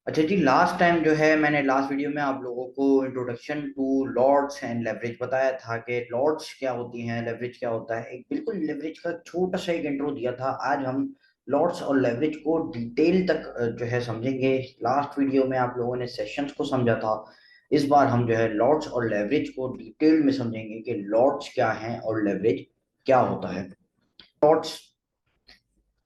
अच्छा जी, last time जो है मैंने लास्ट वीडियो में आप लोगों को introduction to lots and leverage बताया था कि लॉर्ड्स क्या होती हैं, लेवरेज क्या होता है। एक बिल्कुल लेवरेज का छोटा सा एक इंट्रो दिया था। आज हम लॉर्ड्स और लेवरेज को डिटेल तक जो है समझेंगे। लास्ट वीडियो में आप लोगों ने सेशंस को समझा था। इस बार हम जो है लॉर्ड्स और लेवरेज को डिटेल में समझेंगे कि लॉर्ड्स क्या हैं और लेवरेज क्या होता है। लॉर्ड्स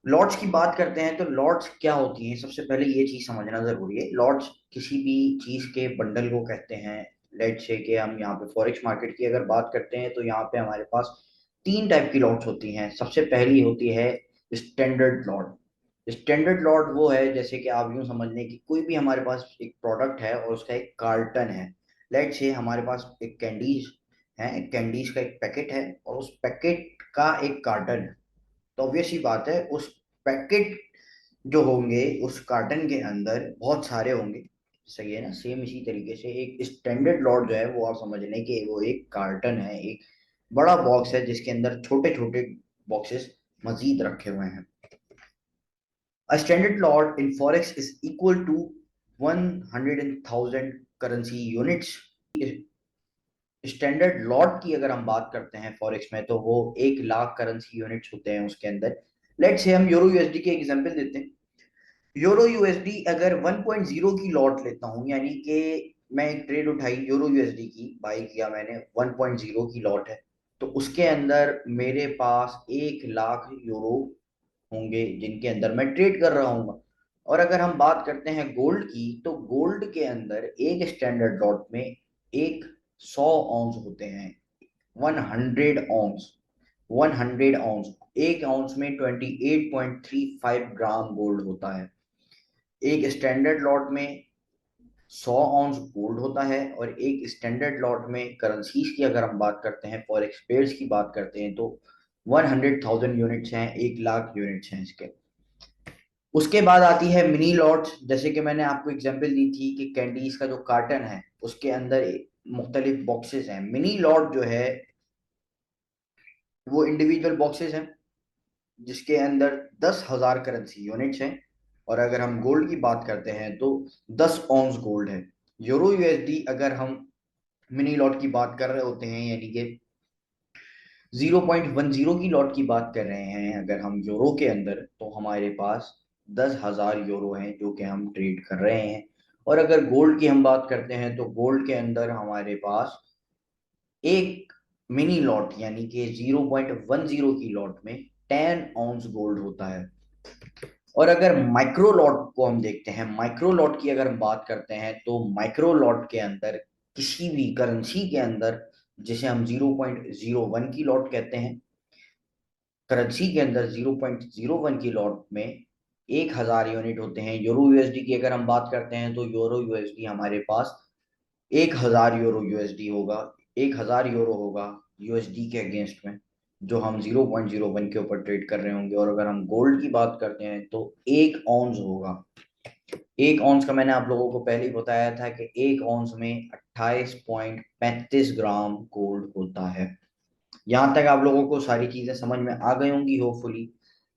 लॉर्ड्स की बात करते हैं तो लॉर्ड्स क्या होती हैं, सबसे पहले ये चीज समझना जरूरी है। लॉर्ड्स किसी भी चीज के बंडल को कहते हैं। लेट से कि हम यहाँ पे फॉरेक्स मार्केट की अगर बात करते हैं तो यहाँ पे हमारे पास तीन टाइप की लॉट्स होती हैं। सबसे पहली होती है स्टैंडर्ड लॉट। स्टैंडर्ड लॉट वो है जैसे कि आप यूं समझ लें कि कोई भी हमारे पास एक प्रोडक्ट है और उसका एक कार्टन है। लेट से हमारे पास एक कैंडीज है, एक कैंडीज का एक पैकेट है और उस पैकेट का एक कार्टन है। तो ऑब्वियस ही बात है उस पैकेट जो होंगे उस कार्टन के अंदर बहुत सारे होंगे। सही है ना। सेम इसी तरीके से एक स्टैंडर्ड लॉट जो है वो आप समझ लें कि वो एक कार्टन है, एक बड़ा बॉक्स है जिसके अंदर छोटे छोटे बॉक्सेस मजीद रखे हुए हैं। A standard lot in forex is equal to 100,000 currency units. Standard lot की अगर हम बात करते हैं फॉरेक्स में तो वो 1 लाख करेंसी यूनिट्स होते हैं उसके अंदर। लेट्स से हम यूरो यूएसडी के एग्जांपल देते हैं। यूरो यूएसडी अगर 1.0 की लॉट लेता हूं, यानी कि मैं एक ट्रेड उठाई यूरो यूएसडी की, बाई किया मैंने, 1.0 की लॉट है, तो उसके अंदर मेरे पास 1 लाख यूरो होंगे जिनके अंदर मैं ट्रेड कर रहा हूँ। और अगर हम बात करते हैं गोल्ड की तो गोल्ड के अंदर एक स्टैंडर्ड लॉट में एक 100 औंस होते हैं। 100 औंस, 100 औंस, एक औंस में 28.35 ग्राम गोल्ड होता है। एक स्टैंडर्ड लॉट में 100 औंस गोल्ड होता है और एक स्टैंडर्ड लॉट में करेंसीज की अगर हम बात करते हैं, फॉरेक्स पेयर्स की बात करते हैं, तो 100,000 यूनिट्स हैं, 1 लाख यूनिट्स हैं इसके। उसके बाद आती है मिनी लॉट्स। जैसे कि मैंने आपको एग्जांपल दी थी कि कैंडीज का जो कार्टन है उसके अंदर मुख्तलिफ बॉक्सेस हैं। मिनी लॉट जो है वो इंडिविजुअल बॉक्सेस हैं जिसके अंदर 10,000 करेंसी यूनिट्स हैं। और अगर हम गोल्ड की बात करते हैं तो 10 औंस गोल्ड है। यूरो यूएसडी अगर हम मिनी लॉट की बात कर रहे होते हैं, यानी कि 0.10 की लॉट की बात कर रहे हैं अगर हम यूरो के अंदर, तो हमारे पास 10,000 यूरो हैं जो कि हम ट्रेड कर रहे हैं। और अगर गोल्ड की हम बात करते हैं तो गोल्ड के अंदर हमारे पास एक मिनी लॉट यानी कि 0.10 की लॉट में 10 औंस गोल्ड होता है। और अगर माइक्रो लॉट को हम देखते हैं, माइक्रो लॉट की अगर हम बात करते हैं तो माइक्रो लॉट के अंदर किसी भी करेंसी के अंदर, जिसे हम 0.01 की लॉट कहते हैं, करेंसी के अंदर 0.01 की लॉट में 1,000 यूनिट होते हैं। यूरो यूएसडी की अगर हम बात करते हैं तो यूरो यूएसडी हमारे पास 1,000 यूरो यूएसडी होगा, 1,000 यूरो होगा यूएसडी के अगेंस्ट में, जो हम 0.01 के ऊपर ट्रेड कर रहे होंगे। और अगर हम गोल्ड की बात करते हैं तो 1 औंस होगा। 1 औंस का मैंने आप लोगों को पहले ही बताया था कि 1 औंस में 28.35 ग्राम गोल्ड होता है। यहाँ तक आप लोगों को सारी चीजें समझ में आ गई होंगी होपफुली।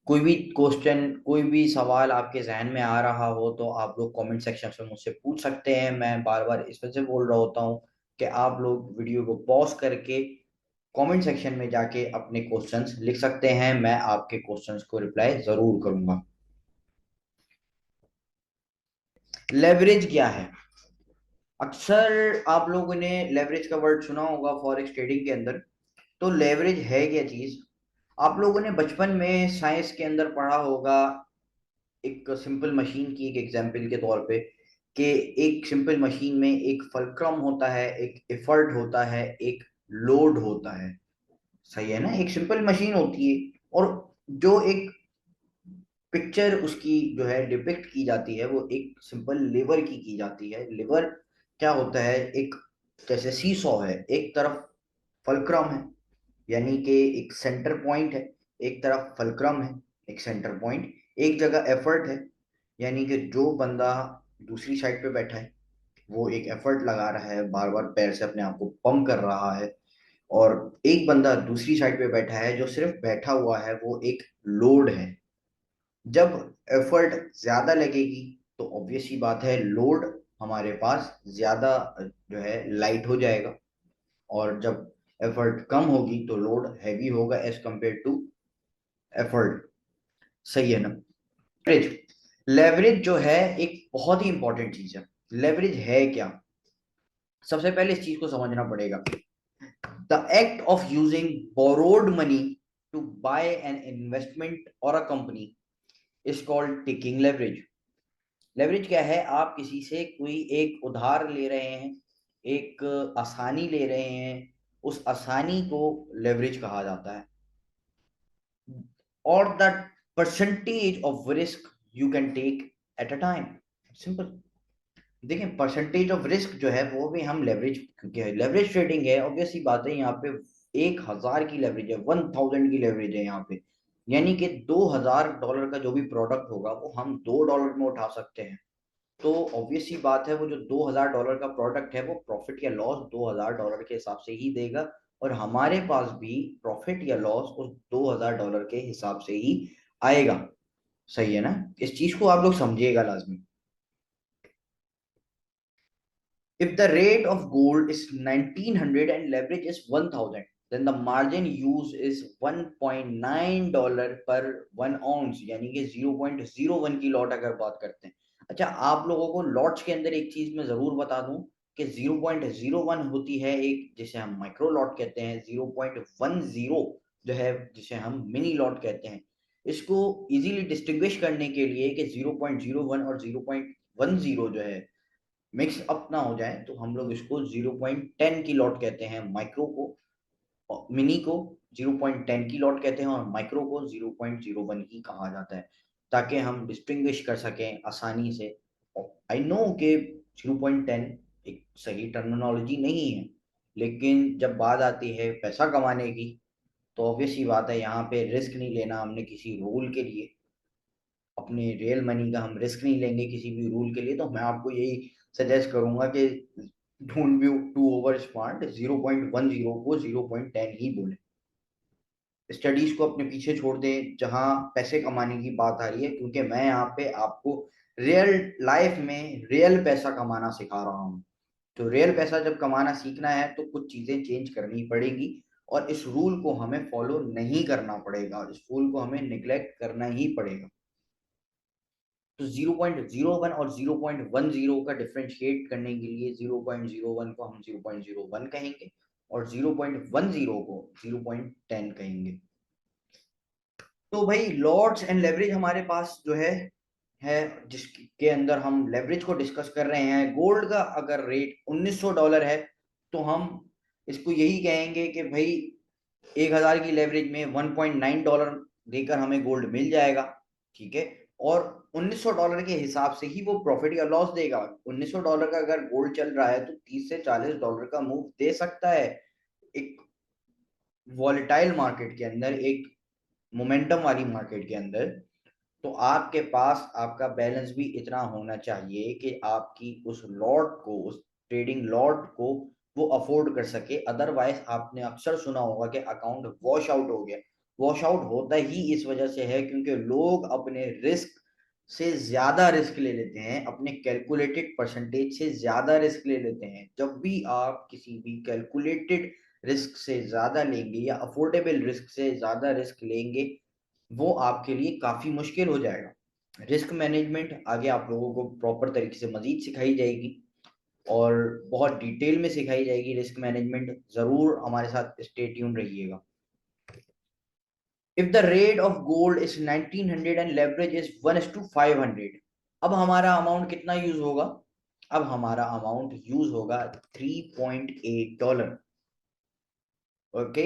कोई भी क्वेश्चन, कोई भी सवाल आपके जहन में आ रहा हो तो आप लोग कमेंट सेक्शन में मुझसे पूछ सकते हैं। मैं बार बार इस वजह से बोल रहा होता हूँ कि आप लोग वीडियो को पॉज करके कमेंट सेक्शन में जाके अपने क्वेश्चंस लिख सकते हैं। मैं आपके क्वेश्चंस को रिप्लाई जरूर करूंगा। लेवरेज क्या है? अक्सर आप लोगों ने लेवरेज का वर्ड सुना होगा फॉरेक्स ट्रेडिंग के अंदर। तो लेवरेज है क्या चीज? आप लोगों ने बचपन में साइंस के अंदर पढ़ा होगा, एक सिंपल मशीन की एक एग्जांपल के तौर पे, कि एक सिंपल मशीन में एक फलक्रम होता है, एक एफर्ट होता है, एक लोड होता है। सही है ना। एक सिंपल मशीन होती है और जो एक पिक्चर उसकी जो है डिपिक्ट की जाती है वो एक सिंपल लिवर की जाती है। लिवर क्या होता है? एक जैसे सी सॉ है, एक तरफ फलक्रम है यानी कि एक सेंटर पॉइंट है, एक तरफ फलक्रम है, एक सेंटर पॉइंट, एक जगह एफर्ट है, यानी कि जो बंदा दूसरी साइड पे बैठा है वो एक एफर्ट लगा रहा है, बार बार पैर से अपने आप को पंप कर रहा है। और एक बंदा दूसरी साइड पे बैठा है जो सिर्फ बैठा हुआ है, वो एक लोड है। जब एफर्ट ज्यादा लगेगी तो ऑब्वियस ही बात है लोड हमारे पास ज्यादा जो है लाइट हो जाएगा, और जब एफर्ट कम होगी तो लोड हैवी होगा एज कंपेयर टू एफर्ट। सही है ना? लेवरेज, लेवरेज जो है एक बहुत ही इंपॉर्टेंट चीज है। लेवरेज है क्या? सबसे पहले इस चीज को समझना पड़ेगा। The act of using borrowed money to buy an investment or a company is called taking leverage. Leverage क्या है? आप किसी से कोई एक उधार ले रहे हैं, एक आसानी ले रहे हैं, उस आसानी को लेवरेज कहा जाता है। और the percentage of risk you can take at a time. Simple. देखिए, परसेंटेज ऑफ रिस्क जो है वो भी हम लेवरेज, क्योंकि लेवरेज ट्रेडिंग है, ऑब्वियस ही बात है यहाँ पे 1,000 की लेवरेज है, 1,000 की लेवरेज है यहाँ पे। यानी कि $2,000 का जो भी प्रोडक्ट होगा वो हम $2 में उठा सकते हैं। तो ऑब्वियस ही बात है, वो जो $2,000 का प्रोडक्ट है वो प्रॉफिट या लॉस $2,000 के हिसाब से ही देगा, और हमारे पास भी प्रॉफिट या लॉस उस $2,000 के हिसाब से ही आएगा। सही है ना? इस चीज को आप लोग समझिएगा लाजमी। If the rate of gold is 1,900 and leverage is 1,000, then the margin used is $1.9 per 1 ounce, यानी कि 0.01 की लॉट अगर बात करते हैं। अच्छा, आप लोगों को लॉट्स के अंदर एक चीज मैं जरूर बता दूं कि 0.01 होती है एक, जिसे हम माइक्रो लॉट कहते हैं, 0.10 जो है जिसे हम मिनी लॉट कहते हैं। इसको इजीली डिस्टिंग्विश करने के लिए कि 0.01 और 0.10 जो है मिक्स अप ना हो जाए, तो हम लोग इसको 0.10 की लॉट कहते हैं माइक्रो को, मिनी को 0.10 की लॉट कहते हैं, और माइक्रो को 0.01 ही कहा जाता है, ताकि हम डिस्टिंग्विश कर सकें आसानी से। आई नो कि 0.10 एक सही टर्मिनोलॉजी नहीं है, लेकिन जब बात आती है पैसा कमाने की, तो ऑब्वियस ही बात है यहाँ पे रिस्क नहीं लेना हमने किसी रूल के लिए। अपने रियल मनी का हम रिस्क नहीं लेंगे किसी भी रूल के लिए। तो मैं आपको यही सजेस्ट करूंगा कि don't be too over smart, 0.10 को 0.10 ही बोले। स्टडीज को अपने पीछे छोड़ दें जहां पैसे कमाने की बात आ रही है, क्योंकि मैं यहाँ पे आपको रियल लाइफ में रियल पैसा कमाना सिखा रहा हूँ। तो रियल पैसा जब कमाना सीखना है तो कुछ चीजें चेंज करनी पड़ेगी, और इस रूल को हमें फॉलो नहीं करना पड़ेगा, और इस रूल को हमें निग्लेक्ट करना ही पड़ेगा। तो 0.01 और 0.10 का डिफरेंशिएट करने के लिए 0.01 को हम 0.01 कहेंगे, और 0.10 को 0.10 कहेंगे। तो भाई लॉट्स एंड लेवरेज हमारे पास जो है जिसके अंदर हम लेवरेज को डिस्कस कर रहे हैं। गोल्ड का अगर रेट $1,900 है, तो हम इसको यही कहेंगे कि भाई 1,000 की लेवरेज में $1.9 देकर हमें गोल्ड मिल जाएगा। ठीक है, और $1,900 के हिसाब से ही वो प्रॉफिट या लॉस देगा। $1,900 का अगर गोल्ड चल रहा है तो $30 से $40 का मूव दे सकता है एक वॉलेटाइल मार्केट के अंदर, एक मोमेंटम वाली मार्केट के अंदर। तो आपके पास आपका बैलेंस भी इतना होना चाहिए कि आपकी उस लॉट को, उस ट्रेडिंग लॉट को वो अफोर्ड कर सके। अदरवाइज आपने अक्सर सुना होगा कि अकाउंट वॉश आउट हो गया। वॉश आउट होता ही इस वजह से है क्योंकि लोग अपने रिस्क से ज्यादा रिस्क ले लेते हैं, अपने कैलकुलेटेड परसेंटेज से ज्यादा रिस्क ले लेते हैं। जब भी आप किसी भी कैलकुलेटेड रिस्क से ज्यादा लेंगे या अफोर्डेबल रिस्क से ज्यादा रिस्क लेंगे, वो आपके लिए काफी मुश्किल हो जाएगा। रिस्क मैनेजमेंट आगे आप लोगों को प्रॉपर तरीके से मजीद सिखाई जाएगी, और बहुत डिटेल में सिखाई जाएगी रिस्क मैनेजमेंट। जरूर हमारे साथ स्टे ट्यून रहिएगा। If the rate of gold is 1,900 and leverage is 1:500, अब हमारा अमाउंट कितना यूज होगा? अब हमारा अमाउंट यूज होगा $3.8। ओके,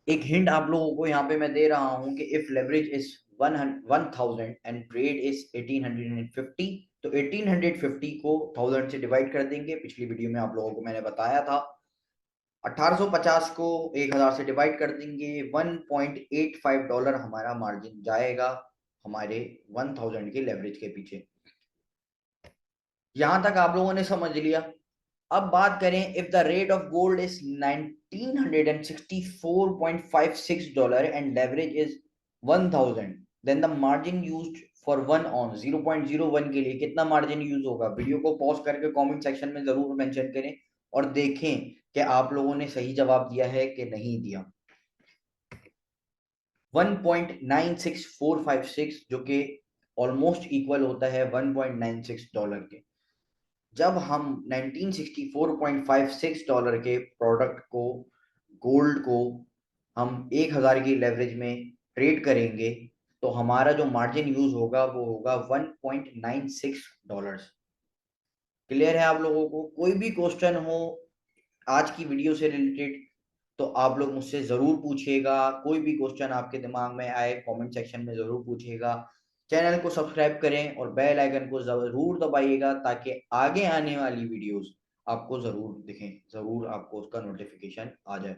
एक हिंट आप लोगों को यहाँ पे मैं दे रहा हूं कि if leverage is 1,000 and trade is 1,850, तो 1,850 को 1000 से डिवाइड कर देंगे। पिछली वीडियो में आप लोगों को मैंने बताया था। 1850 को 1000 से डिवाइड कर देंगे, $1.85 हमारा मार्जिन जाएगा हमारे 1000 के लेवरेज के पीछे। यहां तक आप लोगों ने समझ लिया। अब बात करें, if the rate of gold is $1,964.56 and leverage is 1000, then the margin used for 1 on 0.01 के लिए कितना मार्जिन यूज होगा? वीडियो को पॉज करके कमेंट सेक्शन में जरूर मेंशन करें और देखें कि आप लोगों ने सही जवाब दिया है कि नहीं दिया। 1.96456 जो कि ऑलमोस्ट इक्वल होता है $1.96 के। जब हम 1964.56 डॉलर के प्रोडक्ट को, गोल्ड को, हम 1000 की लेवरेज में ट्रेड करेंगे तो हमारा जो मार्जिन यूज होगा वो होगा $1.96। क्लियर है आप लोगों को? कोई भी क्वेश्चन हो आज की वीडियो से रिलेटेड तो आप लोग मुझसे जरूर पूछिएगा। कोई भी क्वेश्चन आपके दिमाग में आए कमेंट सेक्शन में जरूर पूछिएगा। चैनल को सब्सक्राइब करें और बेल आइकन को जरूर दबाइएगा ताकि आगे आने वाली वीडियोस आपको जरूर दिखें, जरूर आपको उसका नोटिफिकेशन आ जाए।